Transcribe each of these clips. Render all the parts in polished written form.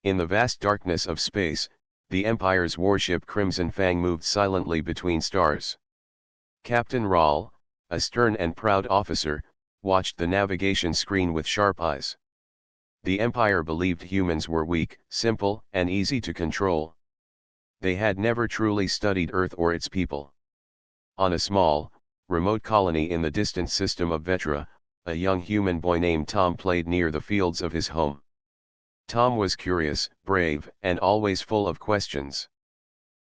In the vast darkness of space, the Empire's warship Crimson Fang moved silently between stars. Captain Rahl, a stern and proud officer, watched the navigation screen with sharp eyes. The Empire believed humans were weak, simple, and easy to control. They had never truly studied Earth or its people. On a small, remote colony in the distant system of Vetra, a young human boy named Tom played near the fields of his home. Tom was curious, brave, and always full of questions.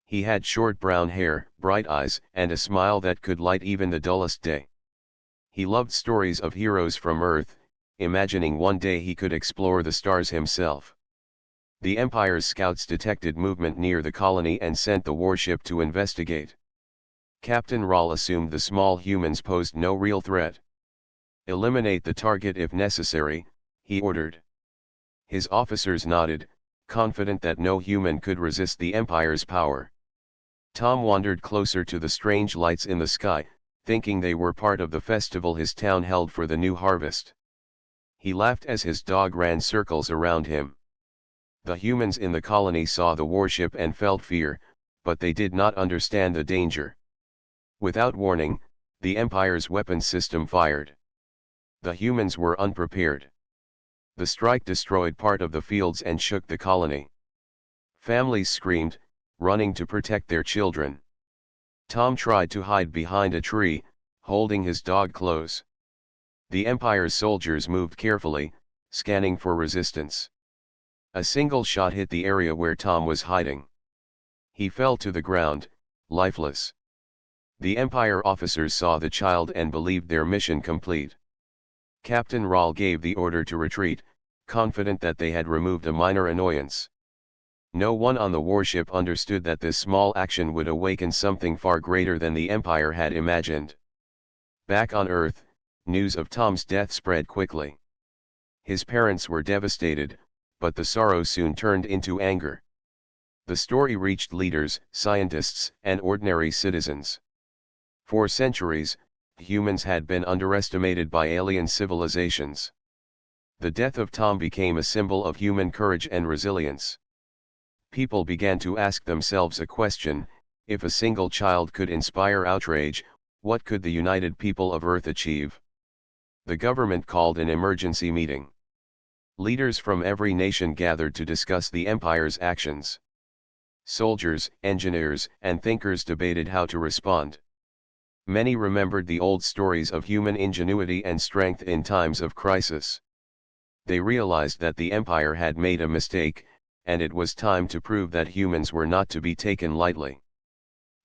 He had short brown hair, bright eyes, and a smile that could light even the dullest day. He loved stories of heroes from Earth, imagining one day he could explore the stars himself. The Empire's scouts detected movement near the colony and sent the warship to investigate. Captain Rahl assumed the small humans posed no real threat. "Eliminate the target if necessary," he ordered. His officers nodded, confident that no human could resist the Empire's power. Tom wandered closer to the strange lights in the sky, thinking they were part of the festival his town held for the new harvest. He laughed as his dog ran circles around him. The humans in the colony saw the warship and felt fear, but they did not understand the danger. Without warning, the Empire's weapons system fired. The humans were unprepared. The strike destroyed part of the fields and shook the colony. Families screamed, running to protect their children. Tom tried to hide behind a tree, holding his dog close. The Empire's soldiers moved carefully, scanning for resistance. A single shot hit the area where Tom was hiding. He fell to the ground, lifeless. The Empire officers saw the child and believed their mission complete. Captain Rahl gave the order to retreat, confident that they had removed a minor annoyance. No one on the warship understood that this small action would awaken something far greater than the Empire had imagined. Back on Earth, news of Tom's death spread quickly. His parents were devastated, but the sorrow soon turned into anger. The story reached leaders, scientists, and ordinary citizens. For centuries, humans had been underestimated by alien civilizations. The death of Tom became a symbol of human courage and resilience. People began to ask themselves a question: if a single child could inspire outrage, what could the united people of Earth achieve? The government called an emergency meeting. Leaders from every nation gathered to discuss the Empire's actions. Soldiers, engineers, and thinkers debated how to respond. Many remembered the old stories of human ingenuity and strength in times of crisis. They realized that the Empire had made a mistake, and it was time to prove that humans were not to be taken lightly.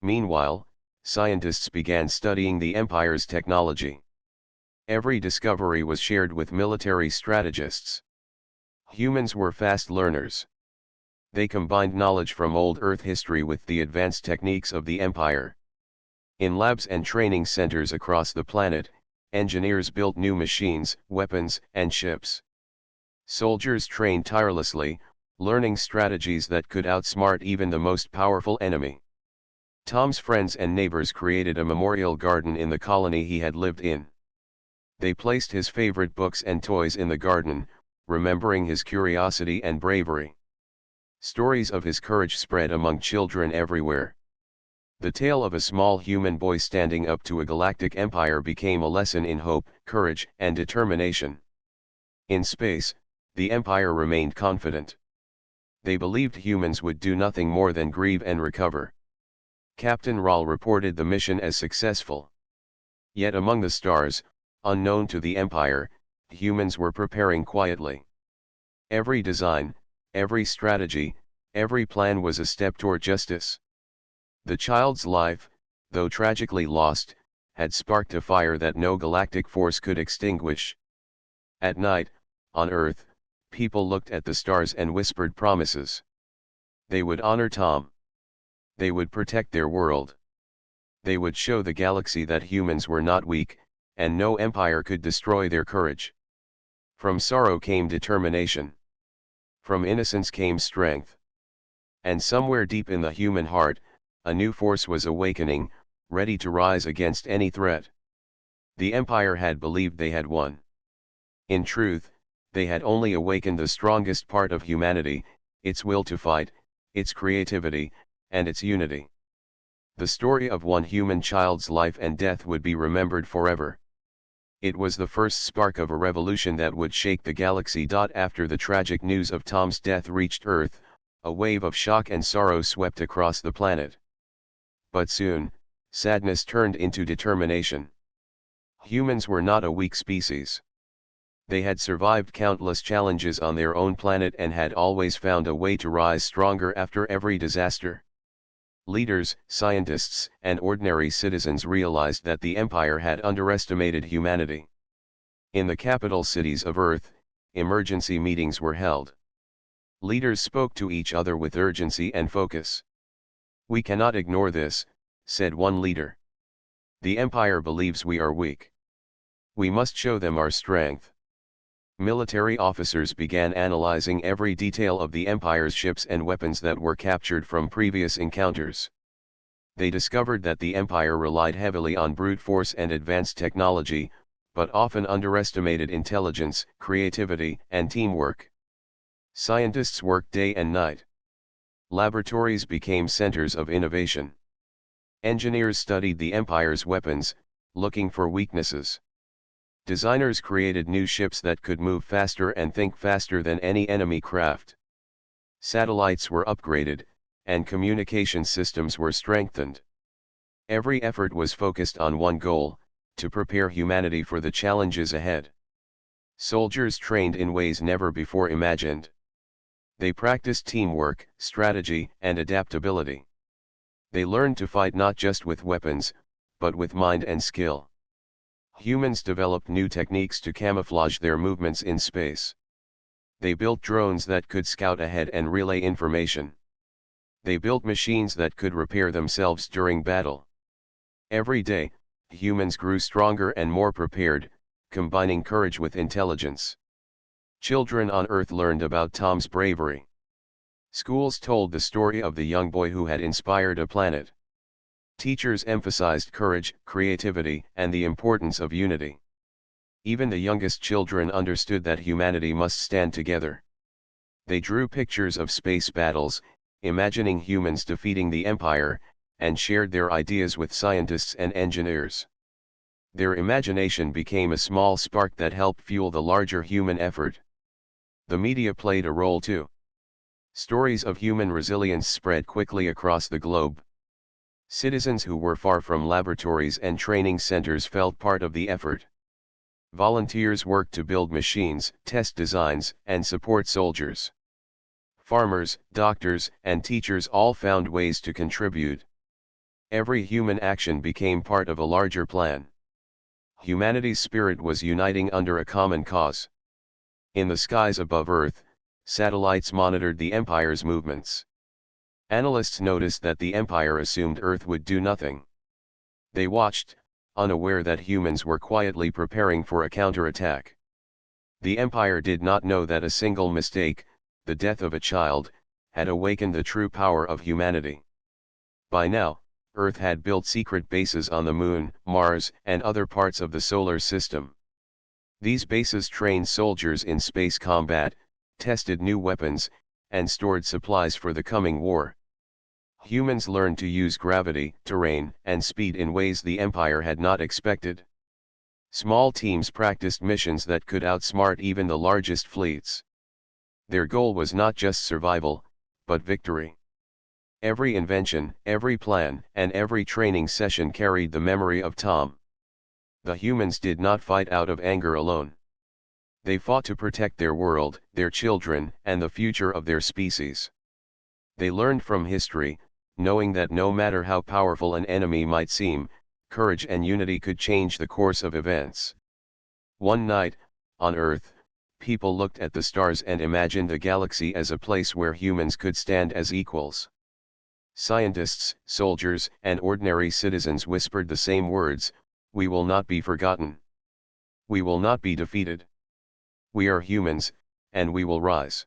Meanwhile, scientists began studying the Empire's technology. Every discovery was shared with military strategists. Humans were fast learners. They combined knowledge from old Earth history with the advanced techniques of the Empire. In labs and training centers across the planet, engineers built new machines, weapons, and ships. Soldiers trained tirelessly, learning strategies that could outsmart even the most powerful enemy. Tom's friends and neighbors created a memorial garden in the colony he had lived in. They placed his favorite books and toys in the garden, remembering his curiosity and bravery. Stories of his courage spread among children everywhere. The tale of a small human boy standing up to a galactic empire became a lesson in hope, courage, and determination. In space, the Empire remained confident. They believed humans would do nothing more than grieve and recover. Captain Rahl reported the mission as successful. Yet among the stars, unknown to the Empire, humans were preparing quietly. Every design, every strategy, every plan was a step toward justice. The child's life, though tragically lost, had sparked a fire that no galactic force could extinguish. At night, on Earth, people looked at the stars and whispered promises. They would honor Tom. They would protect their world. They would show the galaxy that humans were not weak, and no empire could destroy their courage. From sorrow came determination. From innocence came strength. And somewhere deep in the human heart, a new force was awakening, ready to rise against any threat. The Empire had believed they had won. In truth, they had only awakened the strongest part of humanity, its will to fight, its creativity, and its unity. The story of one human child's life and death would be remembered forever. It was the first spark of a revolution that would shake the galaxy. After the tragic news of Tom's death reached Earth, a wave of shock and sorrow swept across the planet. But soon, sadness turned into determination. Humans were not a weak species. They had survived countless challenges on their own planet and had always found a way to rise stronger after every disaster. Leaders, scientists, and ordinary citizens realized that the Empire had underestimated humanity. In the capital cities of Earth, emergency meetings were held. Leaders spoke to each other with urgency and focus. "We cannot ignore this," said one leader. "The Empire believes we are weak. We must show them our strength." Military officers began analyzing every detail of the Empire's ships and weapons that were captured from previous encounters. They discovered that the Empire relied heavily on brute force and advanced technology, but often underestimated intelligence, creativity, and teamwork. Scientists worked day and night. Laboratories became centers of innovation. Engineers studied the Empire's weapons, looking for weaknesses. Designers created new ships that could move faster and think faster than any enemy craft. Satellites were upgraded, and communication systems were strengthened. Every effort was focused on one goal: to prepare humanity for the challenges ahead. Soldiers trained in ways never before imagined. They practiced teamwork, strategy, and adaptability. They learned to fight not just with weapons, but with mind and skill. Humans developed new techniques to camouflage their movements in space. They built drones that could scout ahead and relay information. They built machines that could repair themselves during battle. Every day, humans grew stronger and more prepared, combining courage with intelligence. Children on Earth learned about Tom's bravery. Schools told the story of the young boy who had inspired a planet. Teachers emphasized courage, creativity, and the importance of unity. Even the youngest children understood that humanity must stand together. They drew pictures of space battles, imagining humans defeating the Empire, and shared their ideas with scientists and engineers. Their imagination became a small spark that helped fuel the larger human effort. The media played a role too. Stories of human resilience spread quickly across the globe. Citizens who were far from laboratories and training centers felt part of the effort. Volunteers worked to build machines, test designs, and support soldiers. Farmers, doctors, and teachers all found ways to contribute. Every human action became part of a larger plan. Humanity's spirit was uniting under a common cause. In the skies above Earth, satellites monitored the Empire's movements. Analysts noticed that the Empire assumed Earth would do nothing. They watched, unaware that humans were quietly preparing for a counterattack. The Empire did not know that a single mistake, the death of a child, had awakened the true power of humanity. By now, Earth had built secret bases on the Moon, Mars, and other parts of the solar system. These bases trained soldiers in space combat, tested new weapons, and stored supplies for the coming war. Humans learned to use gravity, terrain, and speed in ways the Empire had not expected. Small teams practiced missions that could outsmart even the largest fleets. Their goal was not just survival, but victory. Every invention, every plan, and every training session carried the memory of Tom. The humans did not fight out of anger alone. They fought to protect their world, their children, and the future of their species. They learned from history, knowing that no matter how powerful an enemy might seem, courage and unity could change the course of events. One night, on Earth, people looked at the stars and imagined the galaxy as a place where humans could stand as equals. Scientists, soldiers, and ordinary citizens whispered the same words: "We will not be forgotten. We will not be defeated. We are humans, and we will rise."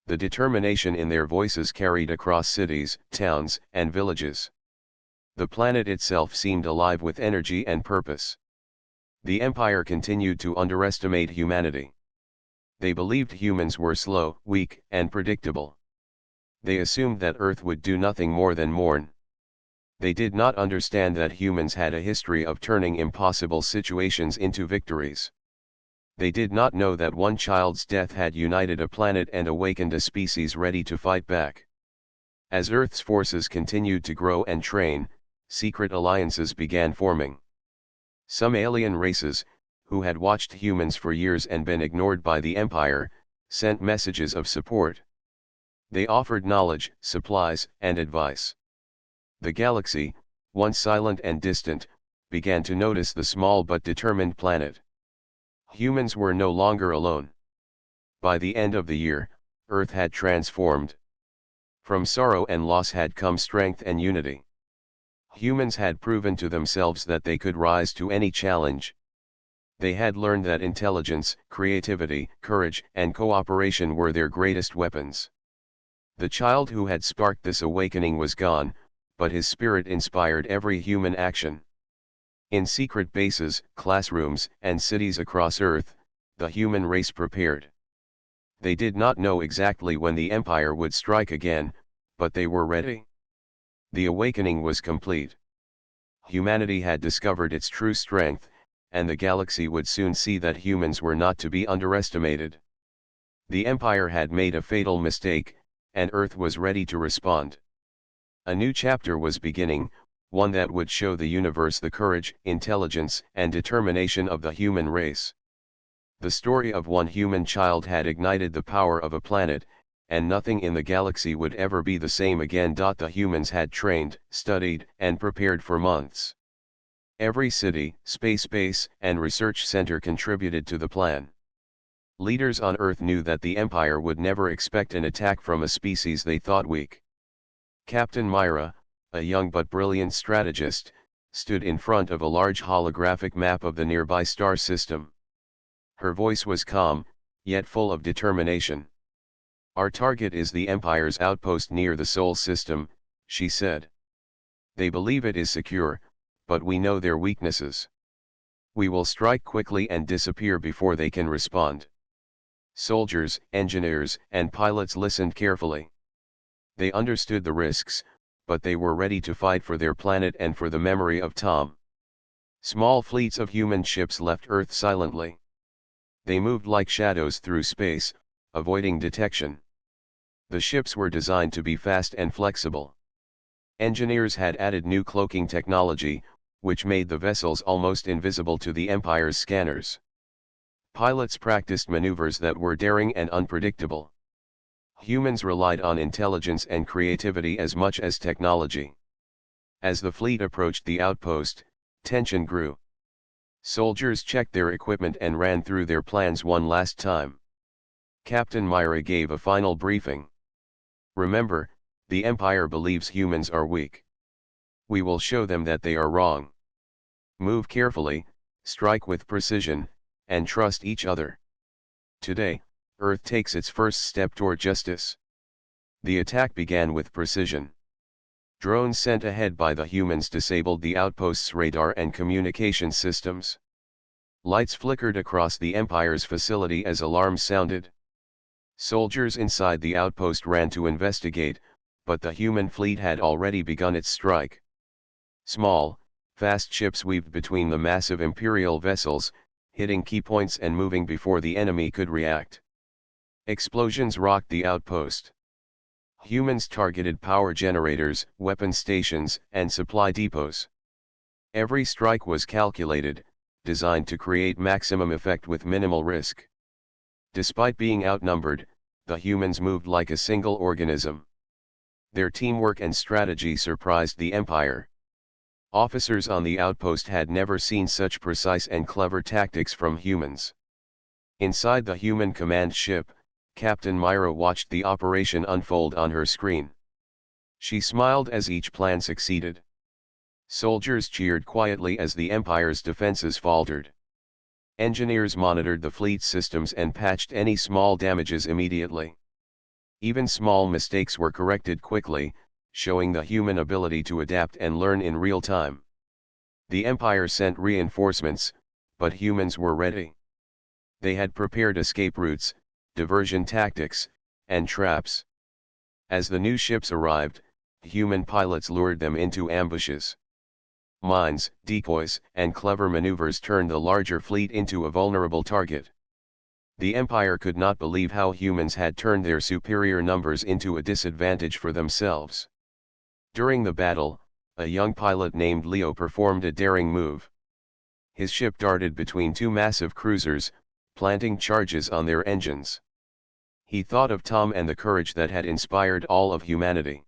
The determination in their voices carried across cities, towns, and villages. The planet itself seemed alive with energy and purpose. The Empire continued to underestimate humanity. They believed humans were slow, weak, and predictable. They assumed that Earth would do nothing more than mourn. They did not understand that humans had a history of turning impossible situations into victories. They did not know that one child's death had united a planet and awakened a species ready to fight back. As Earth's forces continued to grow and train, secret alliances began forming. Some alien races, who had watched humans for years and been ignored by the Empire, sent messages of support. They offered knowledge, supplies, and advice. The galaxy, once silent and distant, began to notice the small but determined planet. Humans were no longer alone. By the end of the year, Earth had transformed. From sorrow and loss had come strength and unity. Humans had proven to themselves that they could rise to any challenge. They had learned that intelligence, creativity, courage, and cooperation were their greatest weapons. The child who had sparked this awakening was gone, but his spirit inspired every human action. In secret bases, classrooms, and cities across Earth, the human race prepared. They did not know exactly when the Empire would strike again, but they were ready. The awakening was complete. Humanity had discovered its true strength, and the galaxy would soon see that humans were not to be underestimated. The Empire had made a fatal mistake, and Earth was ready to respond. A new chapter was beginning, one that would show the universe the courage, intelligence, and determination of the human race. The story of one human child had ignited the power of a planet, and nothing in the galaxy would ever be the same again. The humans had trained, studied, and prepared for months. Every city, space base, and research center contributed to the plan. Leaders on Earth knew that the Empire would never expect an attack from a species they thought weak. Captain Myra, a young but brilliant strategist, stood in front of a large holographic map of the nearby star system. Her voice was calm, yet full of determination. "Our target is the Empire's outpost near the Sol system," she said. "They believe it is secure, but we know their weaknesses. We will strike quickly and disappear before they can respond." Soldiers, engineers, and pilots listened carefully. They understood the risks, but they were ready to fight for their planet and for the memory of Tom. Small fleets of human ships left Earth silently. They moved like shadows through space, avoiding detection. The ships were designed to be fast and flexible. Engineers had added new cloaking technology, which made the vessels almost invisible to the Empire's scanners. Pilots practiced maneuvers that were daring and unpredictable. Humans relied on intelligence and creativity as much as technology. As the fleet approached the outpost, tension grew. Soldiers checked their equipment and ran through their plans one last time. Captain Myra gave a final briefing. "Remember, the Empire believes humans are weak. We will show them that they are wrong. Move carefully, strike with precision, and trust each other. Today, Earth takes its first step toward justice." The attack began with precision. Drones sent ahead by the humans disabled the outpost's radar and communication systems. Lights flickered across the Empire's facility as alarms sounded. Soldiers inside the outpost ran to investigate, but the human fleet had already begun its strike. Small, fast ships weaved between the massive Imperial vessels, hitting key points and moving before the enemy could react. Explosions rocked the outpost. Humans targeted power generators, weapon stations, and supply depots. Every strike was calculated, designed to create maximum effect with minimal risk. Despite being outnumbered, the humans moved like a single organism. Their teamwork and strategy surprised the Empire. Officers on the outpost had never seen such precise and clever tactics from humans. Inside the human command ship, Captain Myra watched the operation unfold on her screen. She smiled as each plan succeeded. Soldiers cheered quietly as the Empire's defenses faltered. Engineers monitored the fleet's systems and patched any small damages immediately. Even small mistakes were corrected quickly, showing the human ability to adapt and learn in real time. The Empire sent reinforcements, but humans were ready. They had prepared escape routes, diversion tactics, and traps. As the new ships arrived, human pilots lured them into ambushes. Mines, decoys, and clever maneuvers turned the larger fleet into a vulnerable target. The Empire could not believe how humans had turned their superior numbers into a disadvantage for themselves. During the battle, a young pilot named Leo performed a daring move. His ship darted between two massive cruisers, planting charges on their engines. He thought of Tom and the courage that had inspired all of humanity.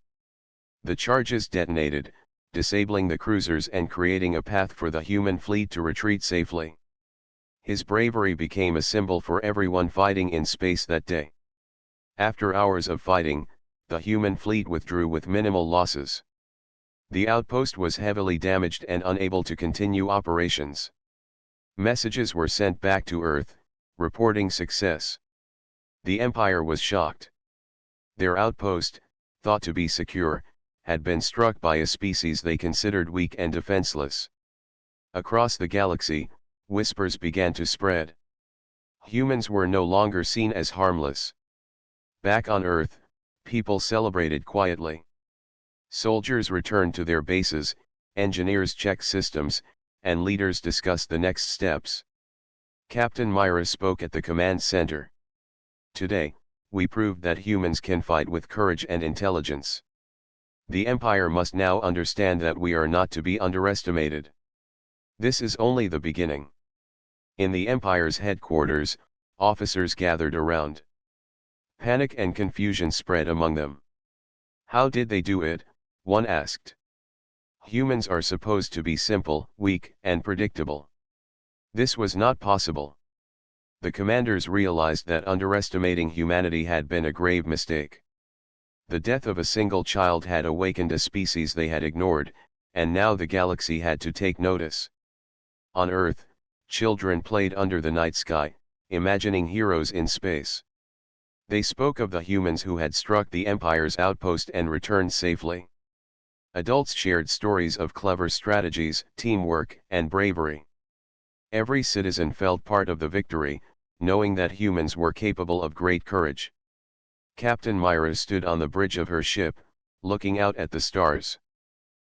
The charges detonated, disabling the cruisers and creating a path for the human fleet to retreat safely. His bravery became a symbol for everyone fighting in space that day. After hours of fighting, the human fleet withdrew with minimal losses. The outpost was heavily damaged and unable to continue operations. Messages were sent back to Earth, reporting success. The Empire was shocked. Their outpost, thought to be secure, had been struck by a species they considered weak and defenseless. Across the galaxy, whispers began to spread. Humans were no longer seen as harmless. Back on Earth, people celebrated quietly. Soldiers returned to their bases, engineers checked systems, and leaders discussed the next steps. Captain Myra spoke at the command center. Today, we proved that humans can fight with courage and intelligence. The Empire must now understand that we are not to be underestimated. This is only the beginning. In the Empire's headquarters, officers gathered around. Panic and confusion spread among them. How did they do it? One asked. Humans are supposed to be simple, weak, and predictable. This was not possible. The commanders realized that underestimating humanity had been a grave mistake. The death of a single child had awakened a species they had ignored, and now the galaxy had to take notice. On Earth, children played under the night sky, imagining heroes in space. They spoke of the humans who had struck the Empire's outpost and returned safely. Adults shared stories of clever strategies, teamwork, and bravery. Every citizen felt part of the victory, knowing that humans were capable of great courage. Captain Myra stood on the bridge of her ship, looking out at the stars.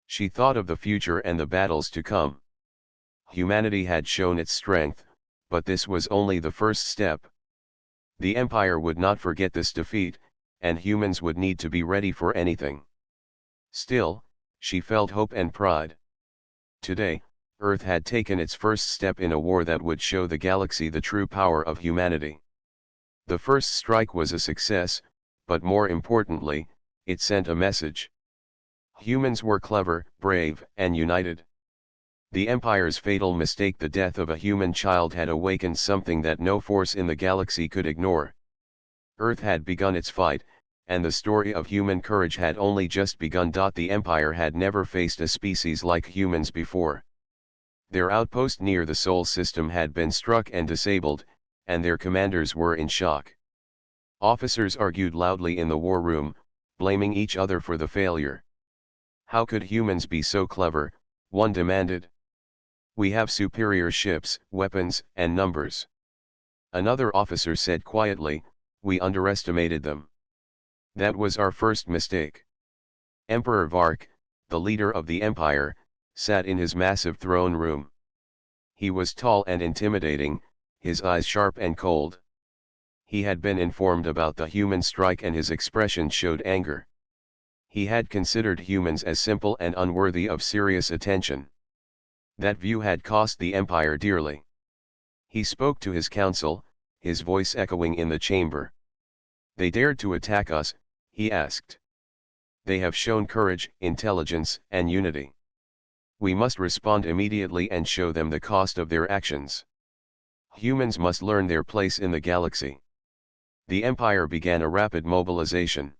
She thought of the future and the battles to come. Humanity had shown its strength, but this was only the first step. The Empire would not forget this defeat, and humans would need to be ready for anything. Still, she felt hope and pride. Today, Earth had taken its first step in a war that would show the galaxy the true power of humanity. The first strike was a success, but more importantly, it sent a message. Humans were clever, brave, and united. The Empire's fatal mistake, the death of a human child, had awakened something that no force in the galaxy could ignore. Earth had begun its fight, and the story of human courage had only just begun. The Empire had never faced a species like humans before. Their outpost near the Sol system had been struck and disabled, and their commanders were in shock. Officers argued loudly in the war room, blaming each other for the failure. How could humans be so clever? One demanded. We have superior ships, weapons, and numbers. Another officer said quietly, we underestimated them. That was our first mistake. Emperor Vark, the leader of the Empire, sat in his massive throne room. He was tall and intimidating, his eyes sharp and cold. He had been informed about the human strike and his expression showed anger. He had considered humans as simple and unworthy of serious attention. That view had cost the Empire dearly. He spoke to his council, his voice echoing in the chamber. They dared to attack us, he asked. They have shown courage, intelligence, and unity. We must respond immediately and show them the cost of their actions. Humans must learn their place in the galaxy. The Empire began a rapid mobilization.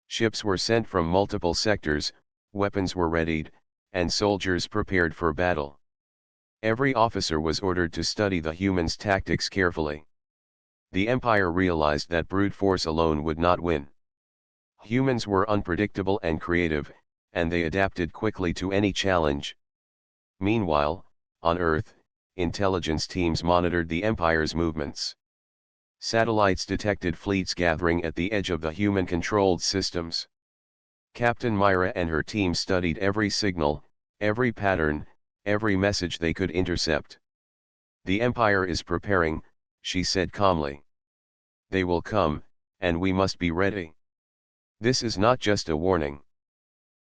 Ships were sent from multiple sectors, weapons were readied, and soldiers prepared for battle. Every officer was ordered to study the humans' tactics carefully. The Empire realized that brute force alone would not win. Humans were unpredictable and creative, and they adapted quickly to any challenge. Meanwhile, on Earth, intelligence teams monitored the Empire's movements. Satellites detected fleets gathering at the edge of the human-controlled systems. Captain Myra and her team studied every signal, every pattern, every message they could intercept. "The Empire is preparing," she said calmly. "They will come, and we must be ready. This is not just a warning.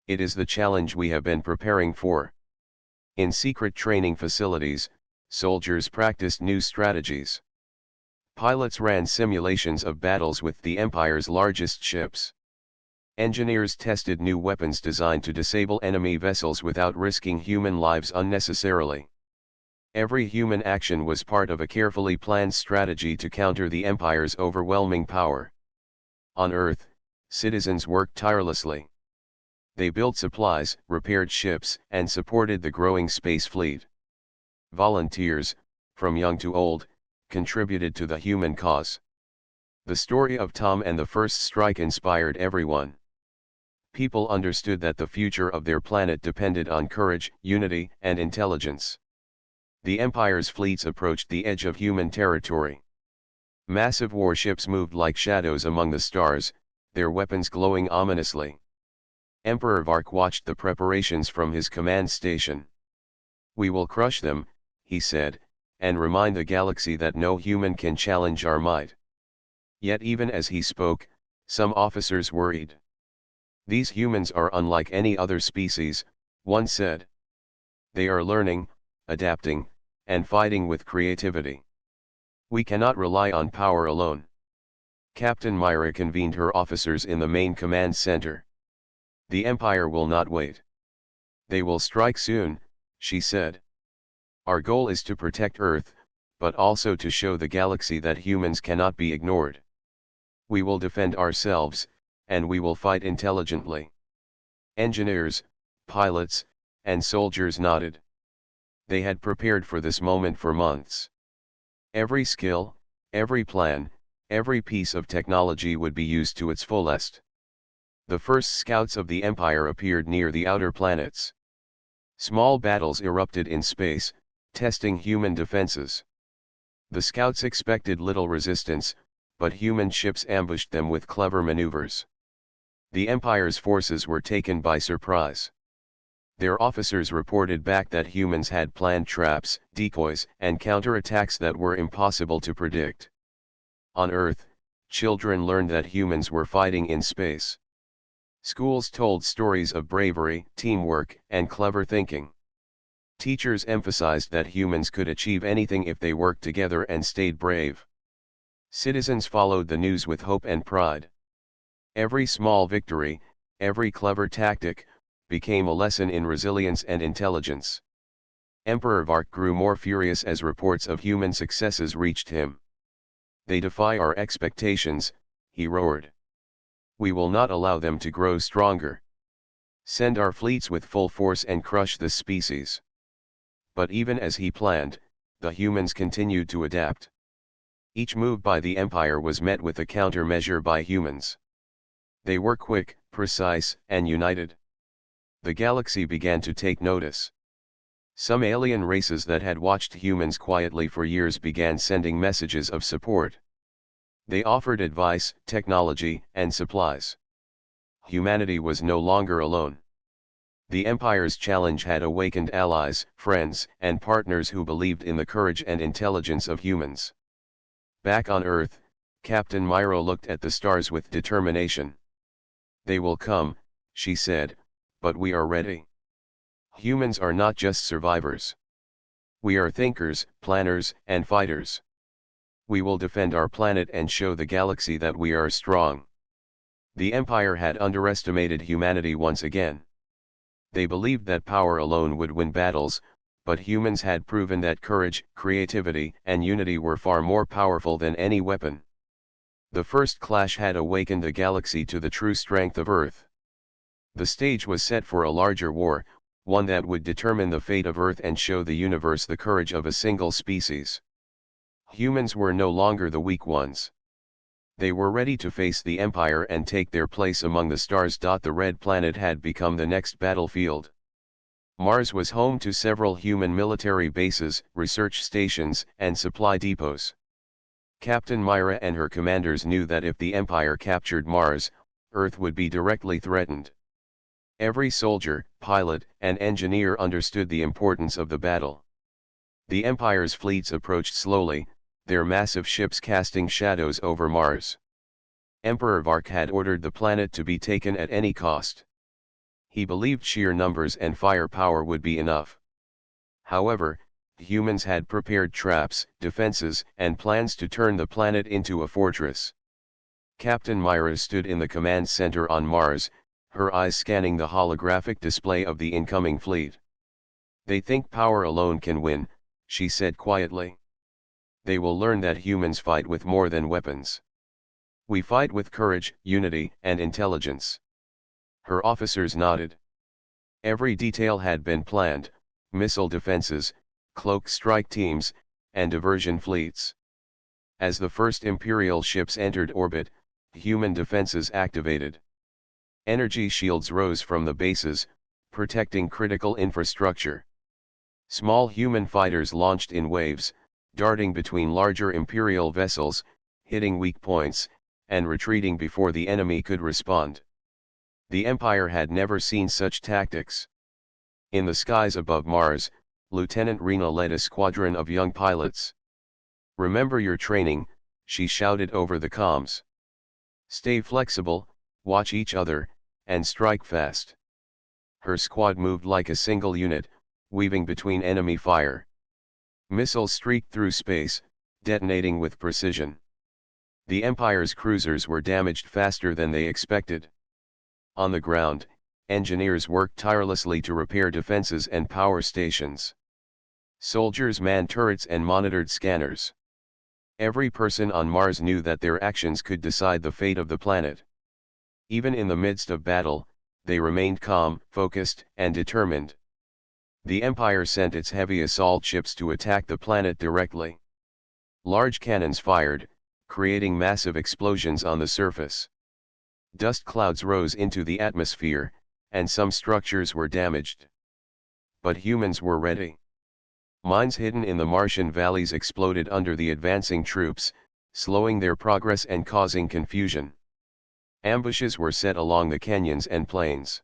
It is the challenge we have been preparing for." In secret training facilities, soldiers practiced new strategies. Pilots ran simulations of battles with the Empire's largest ships. Engineers tested new weapons designed to disable enemy vessels without risking human lives unnecessarily. Every human action was part of a carefully planned strategy to counter the Empire's overwhelming power. On Earth, citizens worked tirelessly. They built supplies, repaired ships, and supported the growing space fleet. Volunteers, from young to old, contributed to the human cause. The story of Tom and the first strike inspired everyone. People understood that the future of their planet depended on courage, unity, and intelligence. The Empire's fleets approached the edge of human territory. Massive warships moved like shadows among the stars, their weapons glowing ominously. Emperor Vark watched the preparations from his command station. "We will crush them," he said, "and remind the galaxy that no human can challenge our might." Yet even as he spoke, some officers worried. "These humans are unlike any other species," one said. "They are learning, adapting, and fighting with creativity. We cannot rely on power alone." Captain Myra convened her officers in the main command center. "The Empire will not wait. They will strike soon," she said. "Our goal is to protect Earth, but also to show the galaxy that humans cannot be ignored. We will defend ourselves, and we will fight intelligently." Engineers, pilots, and soldiers nodded. They had prepared for this moment for months. Every skill, every plan, every piece of technology would be used to its fullest. The first scouts of the Empire appeared near the outer planets. Small battles erupted in space, testing human defenses. The scouts expected little resistance, but human ships ambushed them with clever maneuvers. The Empire's forces were taken by surprise. Their officers reported back that humans had planned traps, decoys, and counterattacks that were impossible to predict. On Earth, children learned that humans were fighting in space. Schools told stories of bravery, teamwork, and clever thinking. Teachers emphasized that humans could achieve anything if they worked together and stayed brave. Citizens followed the news with hope and pride. Every small victory, every clever tactic, became a lesson in resilience and intelligence. Emperor Vark grew more furious as reports of human successes reached him. "They defy our expectations," he roared. "We will not allow them to grow stronger. Send our fleets with full force and crush this species." But even as he planned, the humans continued to adapt. Each move by the Empire was met with a countermeasure by humans. They were quick, precise, and united. The galaxy began to take notice. Some alien races that had watched humans quietly for years began sending messages of support. They offered advice, technology, and supplies. Humanity was no longer alone. The Empire's challenge had awakened allies, friends, and partners who believed in the courage and intelligence of humans. Back on Earth, Captain Myra looked at the stars with determination. "They will come," she said, "but we are ready. Humans are not just survivors. We are thinkers, planners, and fighters. We will defend our planet and show the galaxy that we are strong." The Empire had underestimated humanity once again. They believed that power alone would win battles, but humans had proven that courage, creativity, and unity were far more powerful than any weapon. The first clash had awakened the galaxy to the true strength of Earth. The stage was set for a larger war, one that would determine the fate of Earth and show the universe the courage of a single species. Humans were no longer the weak ones. They were ready to face the Empire and take their place among the stars. The red planet had become the next battlefield. Mars was home to several human military bases, research stations, and supply depots. Captain Myra and her commanders knew that if the Empire captured Mars, Earth would be directly threatened. Every soldier, pilot, and engineer understood the importance of the battle. The Empire's fleets approached slowly, their massive ships casting shadows over Mars. Emperor Vark had ordered the planet to be taken at any cost. He believed sheer numbers and firepower would be enough. However, humans had prepared traps, defenses, and plans to turn the planet into a fortress. Captain Myra stood in the command center on Mars, her eyes scanning the holographic display of the incoming fleet. "They think power alone can win," she said quietly. "They will learn that humans fight with more than weapons. We fight with courage, unity, and intelligence." Her officers nodded. Every detail had been planned: missile defenses, cloak strike teams, and diversion fleets. As the first Imperial ships entered orbit, human defenses activated. Energy shields rose from the bases, protecting critical infrastructure. Small human fighters launched in waves, darting between larger Imperial vessels, hitting weak points, and retreating before the enemy could respond. The Empire had never seen such tactics. In the skies above Mars, Lieutenant Rena led a squadron of young pilots. "Remember your training," she shouted over the comms. "Stay flexible, watch each other, and strike fast." Her squad moved like a single unit, weaving between enemy fire. Missiles streaked through space, detonating with precision. The Empire's cruisers were damaged faster than they expected. On the ground, engineers worked tirelessly to repair defenses and power stations. Soldiers manned turrets and monitored scanners. Every person on Mars knew that their actions could decide the fate of the planet. Even in the midst of battle, they remained calm, focused, and determined. The Empire sent its heavy assault ships to attack the planet directly. Large cannons fired, creating massive explosions on the surface. Dust clouds rose into the atmosphere, and some structures were damaged. But humans were ready. Mines hidden in the Martian valleys exploded under the advancing troops, slowing their progress and causing confusion. Ambushes were set along the canyons and plains.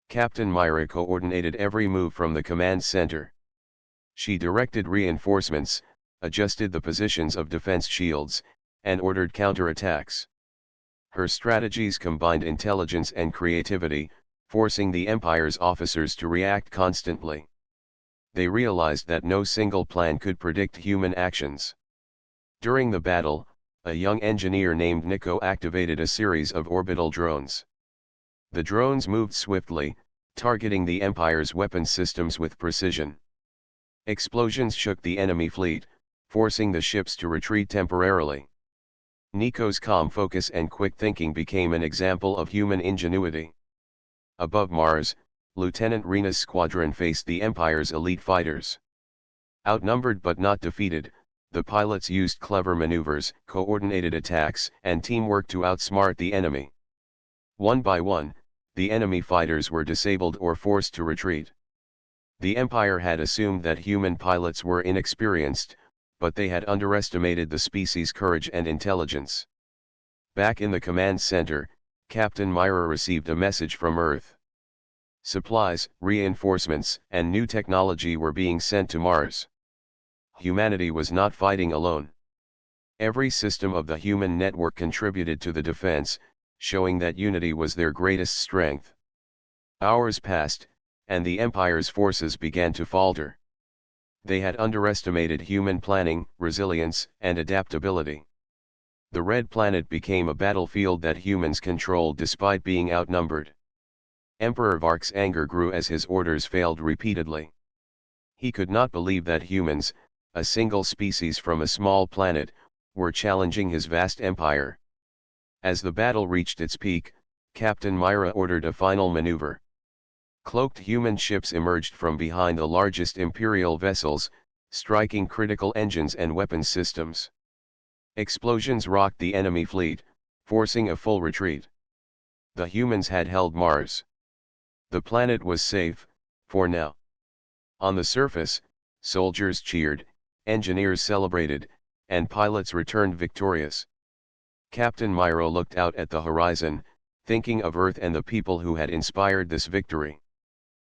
Captain Myra coordinated every move from the command center. She directed reinforcements, adjusted the positions of defense shields, and ordered counterattacks. Her strategies combined intelligence and creativity, forcing the Empire's officers to react constantly. They realized that no single plan could predict human actions. During the battle, a young engineer named Nico activated a series of orbital drones. The drones moved swiftly, targeting the Empire's weapons systems with precision. Explosions shook the enemy fleet, forcing the ships to retreat temporarily. Nico's calm focus and quick thinking became an example of human ingenuity. Above Mars, Lieutenant Rena's squadron faced the Empire's elite fighters. Outnumbered but not defeated, the pilots used clever maneuvers, coordinated attacks, and teamwork to outsmart the enemy. One by one, the enemy fighters were disabled or forced to retreat. The Empire had assumed that human pilots were inexperienced, but they had underestimated the species' courage and intelligence. Back in the command center, Captain Myra received a message from Earth. Supplies, reinforcements, and new technology were being sent to Mars. Humanity was not fighting alone. Every system of the human network contributed to the defense, showing that unity was their greatest strength. Hours passed, and the Empire's forces began to falter. They had underestimated human planning, resilience, and adaptability. The Red Planet became a battlefield that humans controlled despite being outnumbered. Emperor Vark's anger grew as his orders failed repeatedly. He could not believe that humans, a single species from a small planet, were challenging his vast empire. As the battle reached its peak, Captain Myra ordered a final maneuver. Cloaked human ships emerged from behind the largest Imperial vessels, striking critical engines and weapons systems. Explosions rocked the enemy fleet, forcing a full retreat. The humans had held Mars. The planet was safe, for now. On the surface, soldiers cheered, engineers celebrated, and pilots returned victorious. Captain Myra looked out at the horizon, thinking of Earth and the people who had inspired this victory.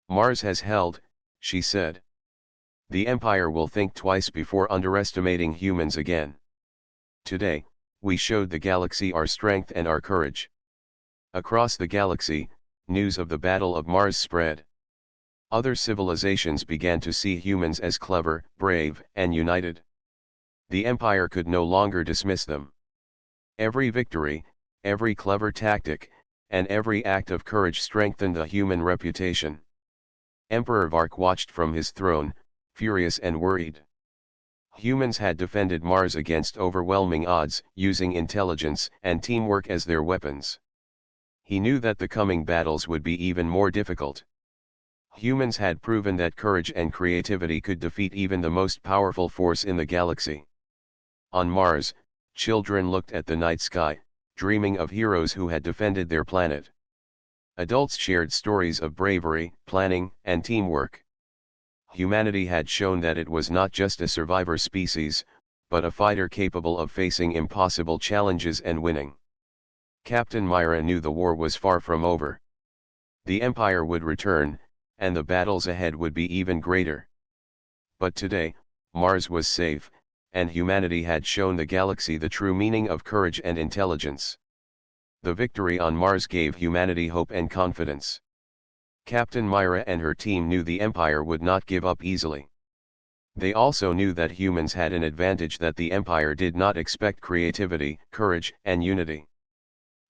Mars has held, she said. The Empire will think twice before underestimating humans again. Today, we showed the galaxy our strength and our courage. Across the galaxy, news of the Battle of Mars spread. Other civilizations began to see humans as clever, brave, and united. The Empire could no longer dismiss them. Every victory, every clever tactic, and every act of courage strengthened the human reputation. Emperor Vark watched from his throne, furious and worried. Humans had defended Mars against overwhelming odds, using intelligence and teamwork as their weapons. He knew that the coming battles would be even more difficult. Humans had proven that courage and creativity could defeat even the most powerful force in the galaxy. On Mars, children looked at the night sky, dreaming of heroes who had defended their planet. Adults shared stories of bravery, planning, and teamwork. Humanity had shown that it was not just a survivor species, but a fighter capable of facing impossible challenges and winning. Captain Myra knew the war was far from over. The Empire would return, and the battles ahead would be even greater. But today, Mars was safe, and humanity had shown the galaxy the true meaning of courage and intelligence. The victory on Mars gave humanity hope and confidence. Captain Myra and her team knew the Empire would not give up easily. They also knew that humans had an advantage that the Empire did not expect: creativity, courage, and unity.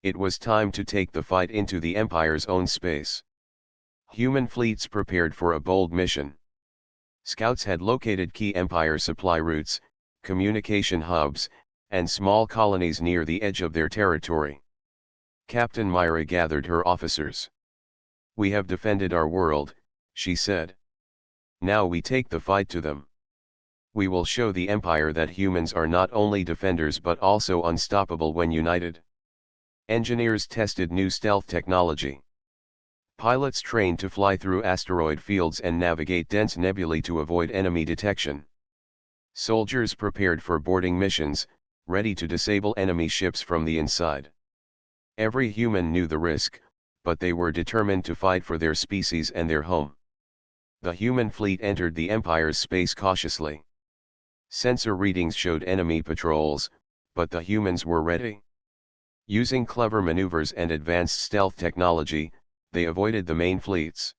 It was time to take the fight into the Empire's own space. Human fleets prepared for a bold mission. Scouts had located key Empire supply routes, communication hubs, and small colonies near the edge of their territory. Captain Myra gathered her officers. "We have defended our world," she said. "Now we take the fight to them. We will show the Empire that humans are not only defenders but also unstoppable when united." Engineers tested new stealth technology. Pilots trained to fly through asteroid fields and navigate dense nebulae to avoid enemy detection. Soldiers prepared for boarding missions, ready to disable enemy ships from the inside. Every human knew the risk, but they were determined to fight for their species and their home. The human fleet entered the Empire's space cautiously. Sensor readings showed enemy patrols, but the humans were ready. Using clever maneuvers and advanced stealth technology, they avoided the main fleets.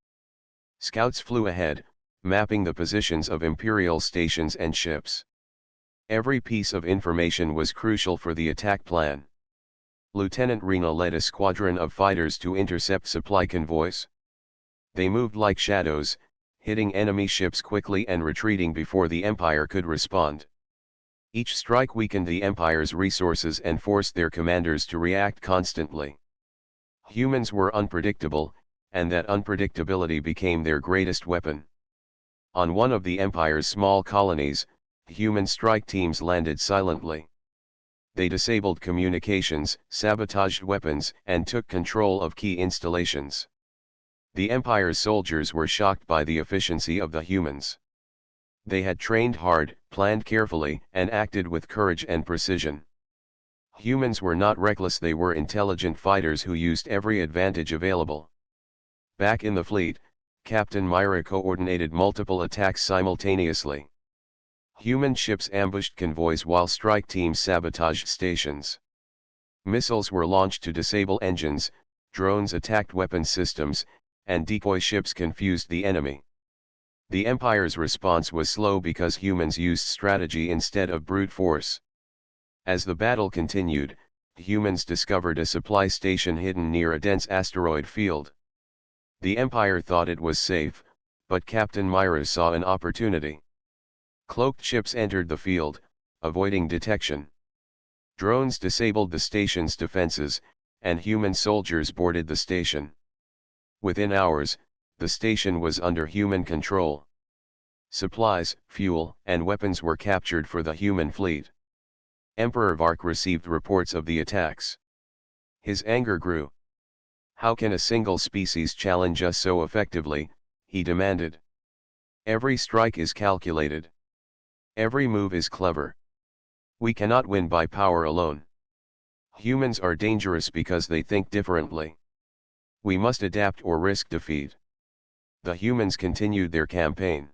Scouts flew ahead, mapping the positions of Imperial stations and ships. Every piece of information was crucial for the attack plan. Lieutenant Rena led a squadron of fighters to intercept supply convoys. They moved like shadows, hitting enemy ships quickly and retreating before the Empire could respond. Each strike weakened the Empire's resources and forced their commanders to react constantly. Humans were unpredictable, and that unpredictability became their greatest weapon. On one of the Empire's small colonies, human strike teams landed silently. They disabled communications, sabotaged weapons, and took control of key installations. The Empire's soldiers were shocked by the efficiency of the humans. They had trained hard, planned carefully, and acted with courage and precision. Humans were not reckless, they were intelligent fighters who used every advantage available. Back in the fleet, Captain Myra coordinated multiple attacks simultaneously. Human ships ambushed convoys while strike teams sabotaged stations. Missiles were launched to disable engines, drones attacked weapon systems, and decoy ships confused the enemy. The Empire's response was slow because humans used strategy instead of brute force. As the battle continued, humans discovered a supply station hidden near a dense asteroid field. The Empire thought it was safe, but Captain Myra saw an opportunity. Cloaked ships entered the field, avoiding detection. Drones disabled the station's defenses, and human soldiers boarded the station. Within hours, the station was under human control. Supplies, fuel, and weapons were captured for the human fleet. Emperor Vark received reports of the attacks. His anger grew. "How can a single species challenge us so effectively?" he demanded. "Every strike is calculated. Every move is clever. We cannot win by power alone. Humans are dangerous because they think differently. We must adapt or risk defeat. The humans continued their campaign.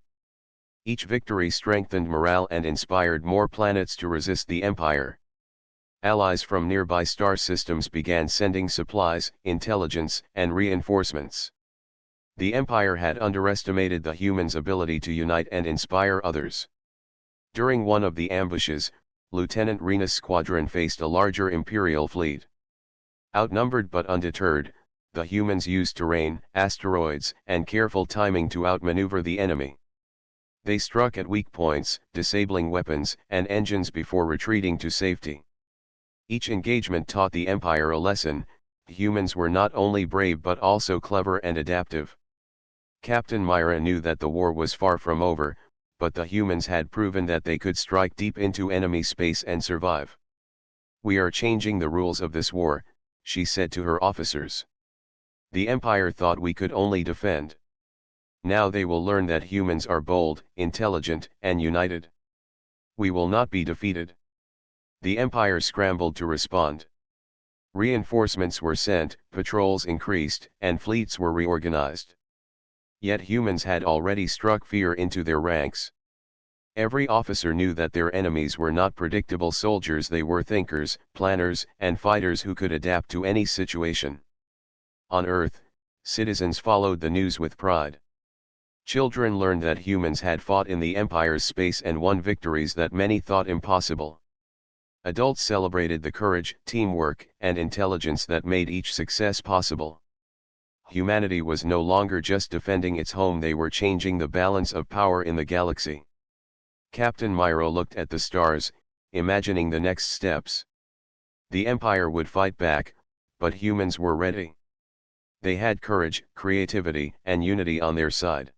Each victory strengthened morale and inspired more planets to resist the Empire. Allies from nearby star systems began sending supplies, intelligence, and reinforcements. The Empire had underestimated the humans' ability to unite and inspire others. During one of the ambushes, Lieutenant Rena's squadron faced a larger Imperial fleet. Outnumbered but undeterred, the humans used terrain, asteroids, and careful timing to outmaneuver the enemy. They struck at weak points, disabling weapons and engines before retreating to safety. Each engagement taught the Empire a lesson: humans were not only brave but also clever and adaptive. Captain Myra knew that the war was far from over, but the humans had proven that they could strike deep into enemy space and survive. "We are changing the rules of this war," she said to her officers. "The Empire thought we could only defend. Now they will learn that humans are bold, intelligent, and united. We will not be defeated." The Empire scrambled to respond. Reinforcements were sent, patrols increased, and fleets were reorganized. Yet humans had already struck fear into their ranks. Every officer knew that their enemies were not predictable soldiers, they were thinkers, planners, and fighters who could adapt to any situation. On Earth, citizens followed the news with pride. Children learned that humans had fought in the Empire's space and won victories that many thought impossible. Adults celebrated the courage, teamwork, and intelligence that made each success possible. Humanity was no longer just defending its home, they were changing the balance of power in the galaxy. Captain Myro looked at the stars, imagining the next steps. The Empire would fight back, but humans were ready. They had courage, creativity, and unity on their side.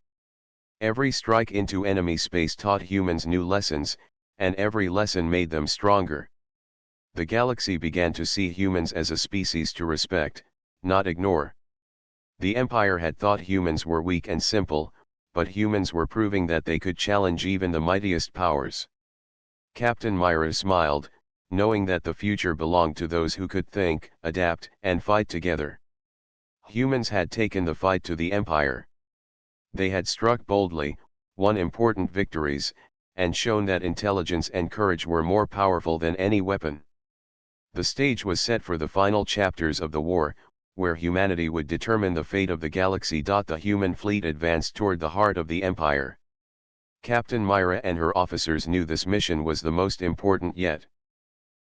Every strike into enemy space taught humans new lessons, and every lesson made them stronger. The galaxy began to see humans as a species to respect, not ignore. The Empire had thought humans were weak and simple, but humans were proving that they could challenge even the mightiest powers. Captain Myra smiled, knowing that the future belonged to those who could think, adapt, and fight together. Humans had taken the fight to the Empire. They had struck boldly, won important victories, and shown that intelligence and courage were more powerful than any weapon. The stage was set for the final chapters of the war, where humanity would determine the fate of the galaxy. The human fleet advanced toward the heart of the Empire. Captain Myra and her officers knew this mission was the most important yet.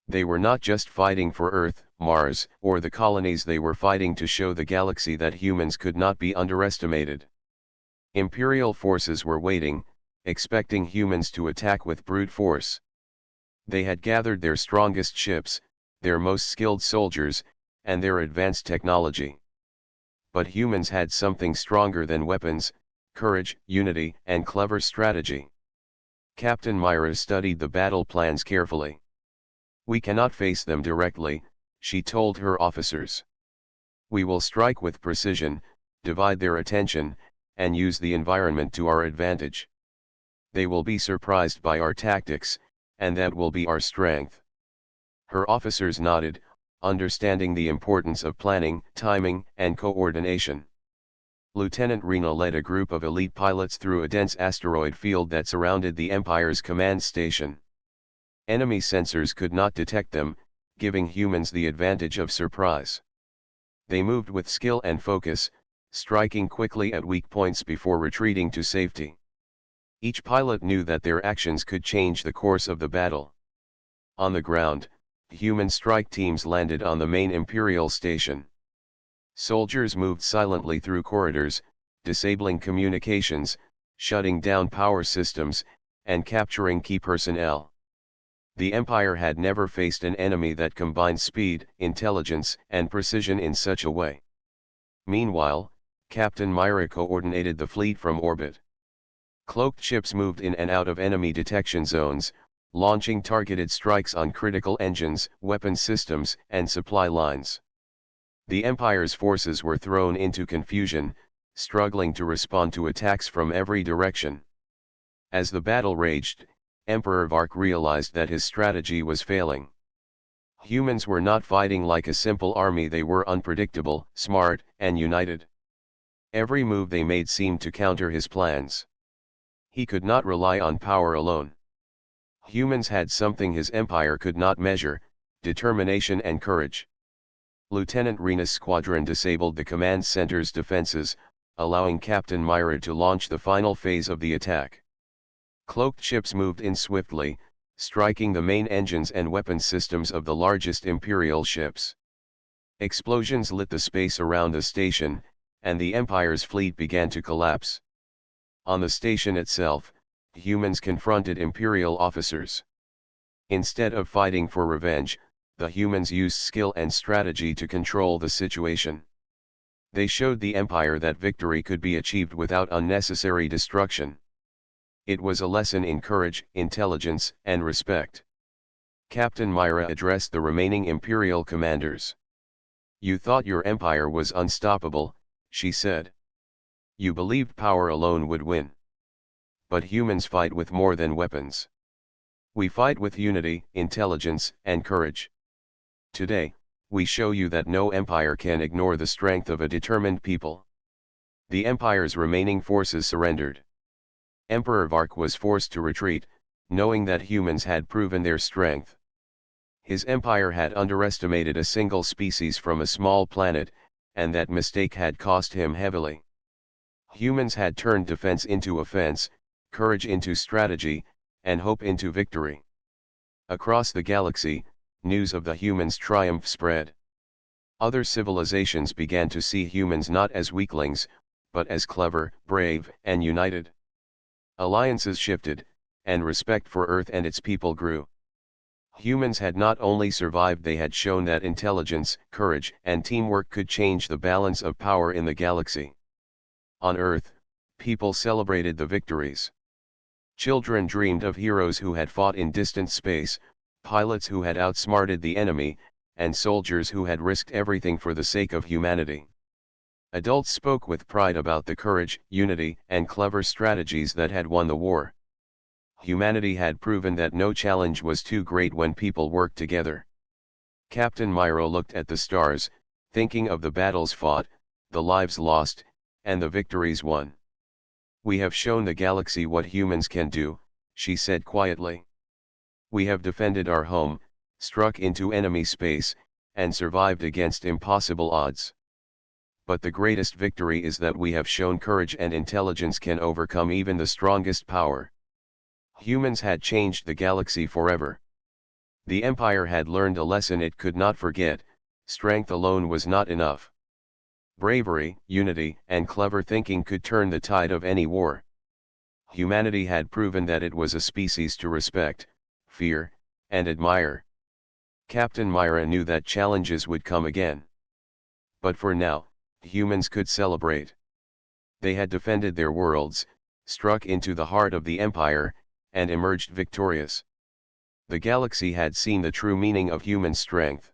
They were not just fighting for Earth, Mars, or the colonies, they were fighting to show the galaxy that humans could not be underestimated. Imperial forces were waiting, expecting humans to attack with brute force. They had gathered their strongest ships, their most skilled soldiers, and their advanced technology. But humans had something stronger than weapons: courage, unity, and clever strategy. Captain Myra studied the battle plans carefully. "We cannot face them directly," she told her officers. "We will strike with precision, divide their attention, and use the environment to our advantage. They will be surprised by our tactics, and that will be our strength." Her officers nodded, understanding the importance of planning, timing, and coordination. Lieutenant Rena led a group of elite pilots through a dense asteroid field that surrounded the Empire's command station. Enemy sensors could not detect them, giving humans the advantage of surprise. They moved with skill and focus, striking quickly at weak points before retreating to safety. Each pilot knew that their actions could change the course of the battle. On the ground, human strike teams landed on the main Imperial station. Soldiers moved silently through corridors, disabling communications, shutting down power systems, and capturing key personnel. The Empire had never faced an enemy that combined speed, intelligence, and precision in such a way. Meanwhile, Captain Myra coordinated the fleet from orbit. Cloaked ships moved in and out of enemy detection zones, launching targeted strikes on critical engines, weapon systems, and supply lines. The Empire's forces were thrown into confusion, struggling to respond to attacks from every direction. As the battle raged, Emperor Vark realized that his strategy was failing. Humans were not fighting like a simple army, they were unpredictable, smart, and united. Every move they made seemed to counter his plans. He could not rely on power alone. Humans had something his empire could not measure: determination and courage. Lieutenant Rena's squadron disabled the command center's defenses, allowing Captain Myra to launch the final phase of the attack. Cloaked ships moved in swiftly, striking the main engines and weapons systems of the largest Imperial ships. Explosions lit the space around the station, and the Empire's fleet began to collapse. On the station itself, humans confronted Imperial officers. Instead of fighting for revenge, the humans used skill and strategy to control the situation. They showed the Empire that victory could be achieved without unnecessary destruction. It was a lesson in courage, intelligence, and respect. Captain Myra addressed the remaining Imperial commanders. "You thought your empire was unstoppable," she said. "You believed power alone would win. But humans fight with more than weapons. We fight with unity, intelligence, and courage. Today, we show you that no empire can ignore the strength of a determined people." The empire's remaining forces surrendered. Emperor Vark was forced to retreat, knowing that humans had proven their strength. His empire had underestimated a single species from a small planet, and that mistake had cost him heavily. Humans had turned defense into offense, courage into strategy, and hope into victory. Across the galaxy, news of the humans' triumph spread. Other civilizations began to see humans not as weaklings, but as clever, brave, and united. Alliances shifted, and respect for Earth and its people grew. Humans had not only survived, they had shown that intelligence, courage, and teamwork could change the balance of power in the galaxy. On Earth, people celebrated the victories. Children dreamed of heroes who had fought in distant space, pilots who had outsmarted the enemy, and soldiers who had risked everything for the sake of humanity. Adults spoke with pride about the courage, unity, and clever strategies that had won the war. Humanity had proven that no challenge was too great when people worked together. Captain Myra looked at the stars, thinking of the battles fought, the lives lost, and the victories won. "We have shown the galaxy what humans can do," she said quietly. "We have defended our home, struck into enemy space, and survived against impossible odds. But the greatest victory is that we have shown courage and intelligence can overcome even the strongest power." Humans had changed the galaxy forever. The Empire had learned a lesson it could not forget: strength alone was not enough. Bravery, unity, and clever thinking could turn the tide of any war. Humanity had proven that it was a species to respect, fear, and admire. Captain Myra knew that challenges would come again. But for now, humans could celebrate. They had defended their worlds, struck into the heart of the Empire, and emerged victorious. The galaxy had seen the true meaning of human strength.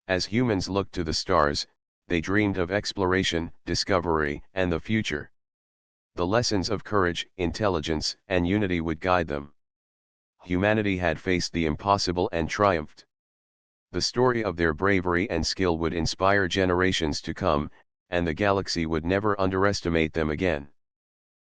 As humans looked to the stars, they dreamed of exploration, discovery, and the future. The lessons of courage, intelligence, and unity would guide them. Humanity had faced the impossible and triumphed. The story of their bravery and skill would inspire generations to come, and the galaxy would never underestimate them again.